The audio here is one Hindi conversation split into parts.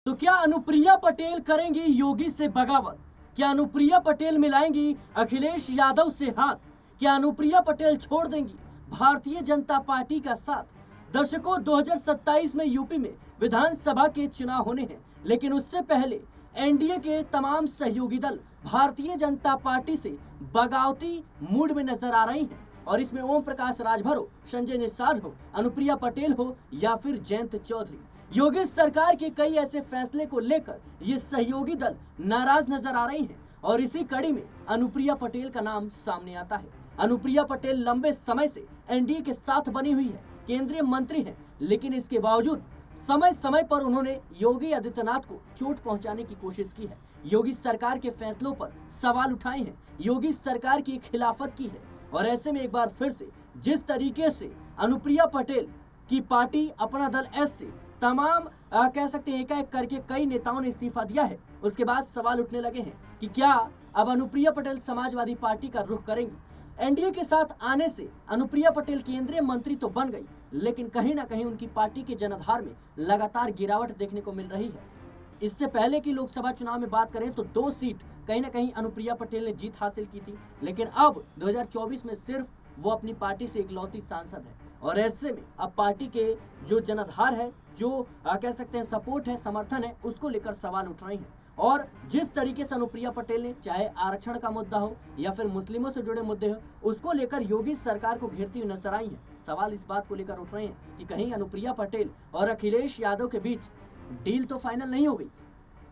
तो क्या अनुप्रिया पटेल करेंगी योगी से बगावत? क्या अनुप्रिया पटेल मिलाएंगी अखिलेश यादव से हाथ? क्या अनुप्रिया पटेल छोड़ देंगी भारतीय जनता पार्टी का साथ? दर्शकों, 2027 में यूपी में विधानसभा के चुनाव होने हैं, लेकिन उससे पहले एनडीए के तमाम सहयोगी दल भारतीय जनता पार्टी से बगावती मूड में नजर आ रही हैं। और इसमें ओम प्रकाश राजभर हो, संजय निषाद हो, अनुप्रिया पटेल हो या फिर जयंत चौधरी। योगी सरकार के कई ऐसे फैसले को लेकर ये सहयोगी दल नाराज नजर आ रही हैं और इसी कड़ी में अनुप्रिया पटेल का नाम सामने आता है। अनुप्रिया पटेल लंबे समय से एनडीए के साथ बनी हुई है, केंद्रीय मंत्री हैं, लेकिन इसके बावजूद समय समय पर उन्होंने योगी आदित्यनाथ को चोट पहुंचाने की कोशिश की है, योगी सरकार के फैसलों पर सवाल उठाए हैं, योगी सरकार की खिलाफत की है। और ऐसे में एक बार फिर से जिस तरीके से अनुप्रिया पटेल की पार्टी अपना दल एस से तमाम कह सकते हैं एक करके कई नेताओं ने इस्तीफा दिया है, उसके बाद सवाल उठने लगे हैं कि क्या अब अनुप्रिया पटेल समाजवादी पार्टी का रुख करेंगी। एनडीए के साथ आने से अनुप्रिया पटेल केंद्रीय मंत्री तो बन गई, लेकिन कहीं ना कहीं उनकी पार्टी के जनाधार में लगातार गिरावट देखने को मिल रही है। इससे पहले की लोकसभा चुनाव में बात करें तो 2 सीट कहीं ना कहीं अनुप्रिया पटेल ने जीत हासिल की थी, लेकिन अब 2024 में सिर्फ वो अपनी पार्टी से इकलौती सांसद है। और ऐसे में अब पार्टी के जो जनाधार है, जो कह सकते हैं सपोर्ट है, समर्थन है, उसको लेकर सवाल उठ रहे हैं। और जिस तरीके से अनुप्रिया पटेल ने चाहे आरक्षण का मुद्दा हो या फिर मुस्लिमों से जुड़े मुद्दे हो, उसको लेकर योगी सरकार को घेरती हुई नजर आई है। सवाल इस बात को लेकर उठ रहे हैं कि कहीं अनुप्रिया पटेल और अखिलेश यादव के बीच डील तो फाइनल नहीं हो गई।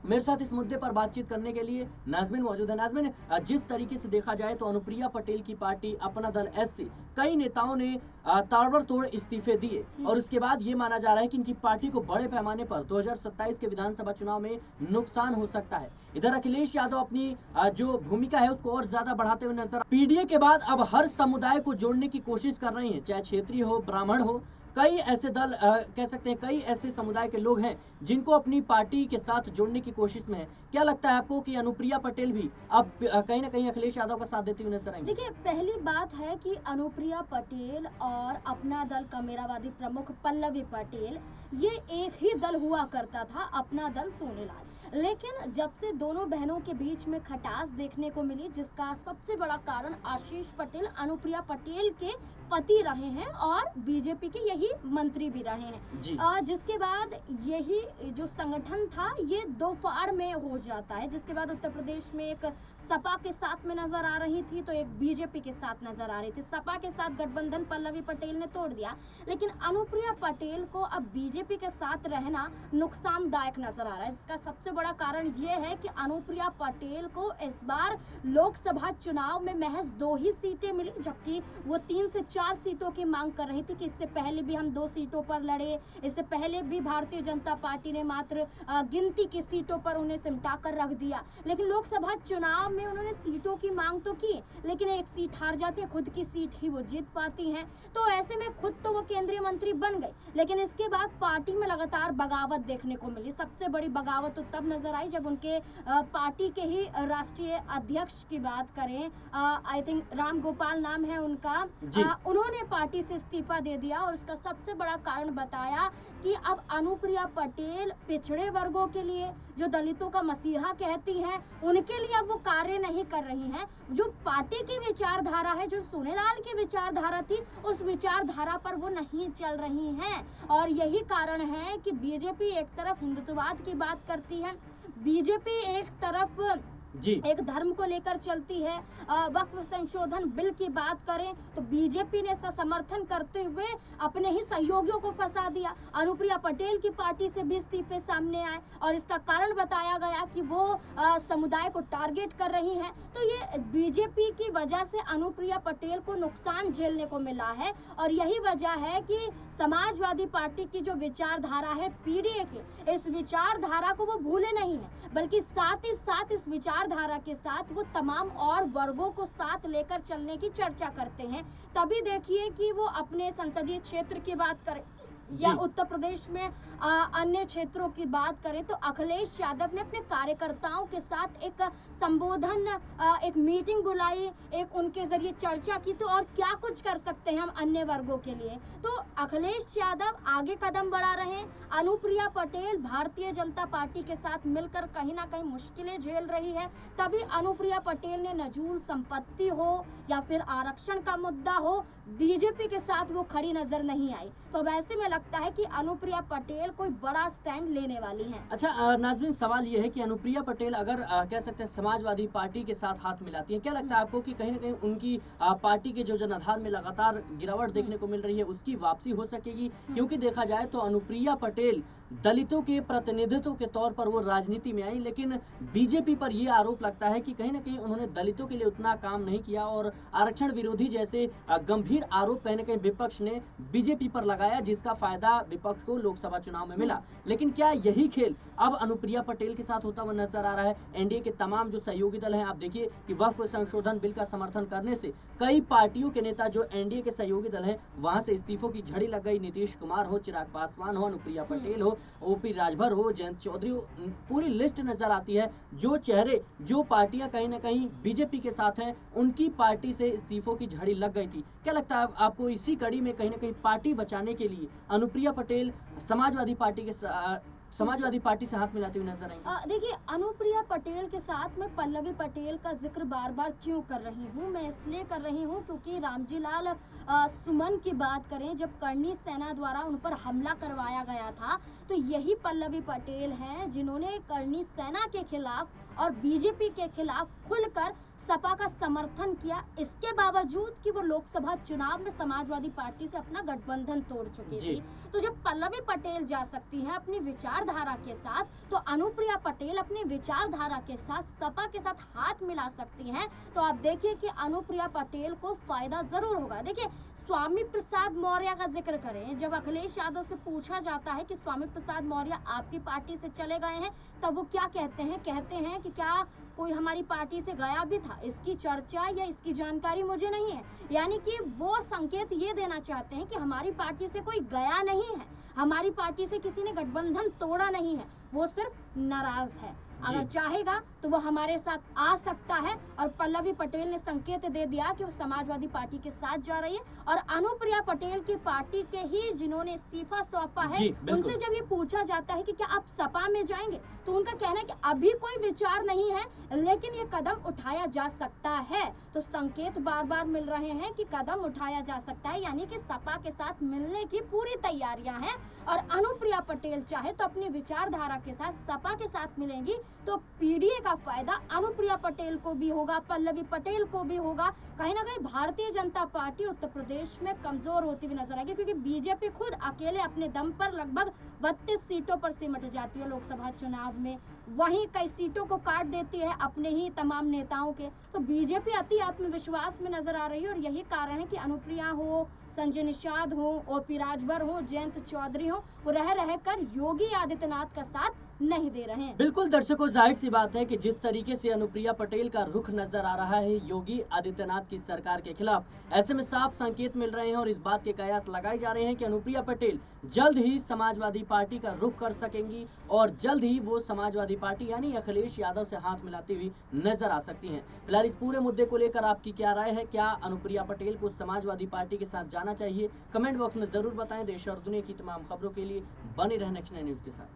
मेरे साथ इस मुद्दे पर बातचीत करने के लिए नाजमिन मौजूद है। नाजमिन, जिस तरीके से देखा जाए तो अनुप्रिया पटेल की पार्टी अपना दल एस से कई नेताओं ने ताबड़तोड़ इस्तीफे दिए और उसके बाद ये माना जा रहा है कि इनकी पार्टी को बड़े पैमाने पर 2027 के विधानसभा चुनाव में नुकसान हो सकता है। इधर अखिलेश यादव अपनी जो भूमिका है उसको और ज्यादा बढ़ाते हुए नजर। पीडीए के बाद अब हर समुदाय को जोड़ने की कोशिश कर रही है, चाहे क्षेत्रीय हो, ब्राह्मण हो। कई ऐसे दल कह सकते हैं कई ऐसे समुदाय के लोग हैं जिनको अपनी पार्टी के साथ जोड़ने की कोशिश में है। क्या लगता है आपको कि अनुप्रिया पटेल भी अब कहीं ना कहीं अखिलेश यादव का साथ देती हुई नजर आएंगी? देखिए, पहली बात है कि अनुप्रिया पटेल और अपना दल कमेरावादी प्रमुख पल्लवी पटेल ये एक ही दल हुआ करता था, अपना दल सोनेलाल। लेकिन जब से दोनों बहनों के बीच में खटास देखने को मिली, जिसका सबसे बड़ा कारण आशीष पटेल अनुप्रिया पटेल के पति रहे हैं और बीजेपी के यही मंत्री भी रहे हैं, जिसके बाद यही जो संगठन था ये दो फाड़ में हो जाता है। जिसके बाद उत्तर प्रदेश में एक सपा के साथ में नजर आ रही थी तो एक बीजेपी के साथ नजर आ रही थी। सपा के साथ गठबंधन पल्लवी पटेल ने तोड़ दिया, लेकिन अनुप्रिया पटेल को अब बीजेपी के साथ रहना नुकसानदायक नजर आ रहा है। इसका सबसे बड़ा कारण ये है कि अनुप्रिया पटेल को इस बार लोकसभा चुनाव में महज 2 ही सीटें मिली, जबकि वो 3 से 4 सीटों की मांग कर रही थी कि इससे पहले भी हम 2 सीटों पर लड़े, इससे पहले भी भारतीय जनता पार्टी ने मात्र गिनती की सीटों पर उन्हें सिमटा कर रख दिया। लेकिन लोकसभा चुनाव में उन्होंने सीटों की मांग तो की, लेकिन एक सीट हार जाती है, खुद की सीट ही वो जीत पाती हैं। तो ऐसे में खुद तो वो केंद्रीय मंत्री बन गई, लेकिन इसके बाद पार्टी में लगातार बगावत देखने को मिली। सबसे बड़ी बगावत तो तब नजर आई जब उनके पार्टी के ही राष्ट्रीय अध्यक्ष की बात करें, आई थिंक राम गोपाल नाम है उनका, उन्होंने पार्टी से इस्तीफा दे दिया और इसका सबसे बड़ा कारण बताया कि अब अनुप्रिया पटेल पिछड़े वर्गों के लिए, जो दलितों का मसीहा कहती हैं, उनके लिए अब वो कार्य नहीं कर रही हैं। जो पार्टी की विचारधारा है, जो सोनेलाल की विचारधारा थी, उस विचारधारा पर वो नहीं चल रही हैं। और यही कारण है कि बीजेपी एक तरफ हिंदुत्ववाद की बात करती है, बीजेपी एक तरफ एक धर्म को लेकर चलती है। वक्फ संशोधन बिल की बात करें तो बीजेपी ने इसका समर्थन करते हुए अपने ही सहयोगियों को फंसा दिया। अनुप्रिया पटेल की पार्टी से भी इस्तीफे सामने आए और इसका कारण बताया गया कि वो समुदाय को टारगेट कर रही हैं। तो ये बीजेपी की वजह से अनुप्रिया पटेल को नुकसान झेलने को मिला है और यही वजह है कि समाजवादी पार्टी की जो विचारधारा है पीडीए की, इस विचारधारा को वो भूले नहीं है, बल्कि साथ ही साथ इस विचारधारा के साथ वो तमाम और वर्गों को साथ लेकर चलने की चर्चा करते हैं। तभी देखिए कि वो अपने संसदीय क्षेत्र की बात करें या जी। उत्तर प्रदेश में अन्य क्षेत्रों की बात करें तो अखिलेश यादव ने अपने कार्यकर्ताओं के साथ एक संबोधन, एक मीटिंग बुलाई, एक उनके जरिए चर्चा की। तो और क्या कुछ कर सकते हैं हम अन्य वर्गों के लिए। तो अखिलेश यादव आगे कदम बढ़ा रहे हैं। अनुप्रिया पटेल भारतीय जनता पार्टी के साथ मिलकर कहीं ना कहीं मुश्किलें झेल रही है। तभी अनुप्रिया पटेल ने नजूल संपत्ति हो या फिर आरक्षण का मुद्दा हो, बीजेपी के साथ वो खड़ी नजर नहीं आई। तो अब ऐसे में लगता है कि अनुप्रिया पटेल कोई बड़ा स्टैंड लेने वाली हैं। अच्छा नाज़रीन, सवाल ये है कि अनुप्रिया पटेल अगर कह सकते हैं समाजवादी पार्टी के साथ हाथ मिलाती हैं, क्या लगता है आपको कि कहीं ना कहीं उनकी पार्टी के जो जनाधार में लगातार गिरावट देखने को मिल रही है उसकी वापसी हो सकेगी? क्योंकि देखा जाए तो अनुप्रिया पटेल दलितों के प्रतिनिधित्व के तौर पर वो राजनीति में आई, लेकिन बीजेपी पर ये आरोप लगता है कि कहीं ना कहीं उन्होंने दलितों के लिए उतना काम नहीं किया और आरक्षण विरोधी जैसे गंभीर आरोप कहीं ना कहीं विपक्ष ने बीजेपी पर लगाया, जिसका फायदा विपक्ष को लोकसभा चुनाव में मिला। लेकिन क्या यही खेल अब अनुप्रिया पटेल के साथ होता हुआ नजर आ रहा है? एनडीए के तमाम जो सहयोगी दल हैं, आप देखिए कि वक्फ संशोधन बिल का समर्थन करने से कई पार्टियों के नेता जो एनडीए के सहयोगी दल हैं वहां से इस्तीफों की झड़ी लग गई। नीतीश कुमार हो, चिराग पासवान हो, अनुप्रिया पटेल हो, ओपी राजभर हो, जयंत चौधरी हो, पूरी लिस्ट नजर आती है। जो चेहरे, जो पार्टियां कहीं ना कहीं बीजेपी के साथ हैं, उनकी पार्टी से इस्तीफों की झड़ी लग गई थी। क्या लगता है आपको इसी कड़ी में कहीं ना कहीं पार्टी बचाने के लिए अनुप्रिया पटेल समाजवादी पार्टी से हाथ मिलाते हुए नजर आएंगे? देखिए, अनुप्रिया पटेल के साथ मैं पल्लवी पटेल का जिक्र बार बार क्यों कर रही हूँ? मैं इसलिए कर रही हूँ क्योंकि रामजी लाल सुमन की बात करें, जब करणी सेना द्वारा उन पर हमला करवाया गया था तो यही पल्लवी पटेल हैं जिन्होंने करणी सेना के खिलाफ और बीजेपी के खिलाफ खुलकर सपा का समर्थन किया। इसके बावजूद कि वो लोकसभा चुनाव में समाजवादी पार्टी से अपना गठबंधन तोड़ चुकी थी। तो जब पल्लवी पटेल जा सकती हैं अपनी विचारधारा के साथ, तो अनुप्रिया पटेल अपनी विचारधारा के साथ सपा के साथ हाथ मिला सकती हैं। तो आप देखिए कि अनुप्रिया पटेल को फायदा जरूर होगा। देखिए, स्वामी प्रसाद मौर्य का जिक्र करें, जब अखिलेश यादव से पूछा जाता है कि स्वामी प्रसाद मौर्य आपकी पार्टी से चले गए हैं, तब वो क्या कहते हैं? कहते हैं कि क्या कोई हमारी पार्टी से गया भी था, इसकी चर्चा या इसकी जानकारी मुझे नहीं है। यानी कि वो संकेत ये देना चाहते हैं कि हमारी पार्टी से कोई गया नहीं है, हमारी पार्टी से किसी ने गठबंधन तोड़ा नहीं है, वो सिर्फ नाराज है। अगर चाहेगा तो वो हमारे साथ आ सकता है। और पल्लवी पटेल ने संकेत दे दिया कि वो समाजवादी पार्टी के साथ जा रही है। और अनुप्रिया पटेल की पार्टी के ही जिन्होंने इस्तीफा सौंपा है, उनसे जब ये पूछा जाता है कि क्या आप सपा में जाएंगे, तो उनका कहना है कि अभी कोई विचार नहीं है, लेकिन ये कदम उठाया जा सकता है। तो संकेत बार बार मिल रहे हैं कि कदम उठाया जा सकता है, यानी कि सपा के साथ मिलने की पूरी तैयारियां हैं। और अनुप्रिया पटेल चाहे तो अपनी विचारधारा के साथ सपा के साथ मिलेंगी, तो पीडीए का फायदा अनुप्रिया पटेल को भी होगा, पल्लवी पटेल को भी होगा। कहीं ना कहीं भारतीय जनता पार्टी उत्तर प्रदेश में कमजोर होती हुई नजर आएगी, क्योंकि बीजेपी खुद अकेले अपने दम पर लगभग 32 सीटों पर सिमट जाती है लोकसभा चुनाव में, वहीं कई सीटों को काट देती है अपने ही तमाम नेताओं के। तो बीजेपी अति आत्मविश्वास में नजर आ रही है। और यही कारण है कि अनुप्रिया हो, संजय निषाद हो, ओपी राजभर हो, जयंत चौधरी हो, वो रह कर योगी आदित्यनाथ का साथ नहीं दे रहे हैं। बिल्कुल दर्शकों, जाहिर सी बात है कि जिस तरीके से अनुप्रिया पटेल का रुख नजर आ रहा है योगी आदित्यनाथ की सरकार के खिलाफ, ऐसे में साफ संकेत मिल रहे हैं और इस बात के कयास लगाए जा रहे हैं कि अनुप्रिया पटेल जल्द ही समाजवादी पार्टी का रुख कर सकेंगी और जल्द ही वो समाजवादी पार्टी यानी अखिलेश यादव से हाथ मिलाती हुई नजर आ सकती हैं। फिलहाल इस पूरे मुद्दे को लेकर आपकी क्या राय है? क्या अनुप्रिया पटेल को समाजवादी पार्टी के साथ जाना चाहिए? कमेंट बॉक्स में जरूर बताएं। देश और दुनिया की तमाम खबरों के लिए बने रहें नेक्स्ट 9 न्यूज के साथ।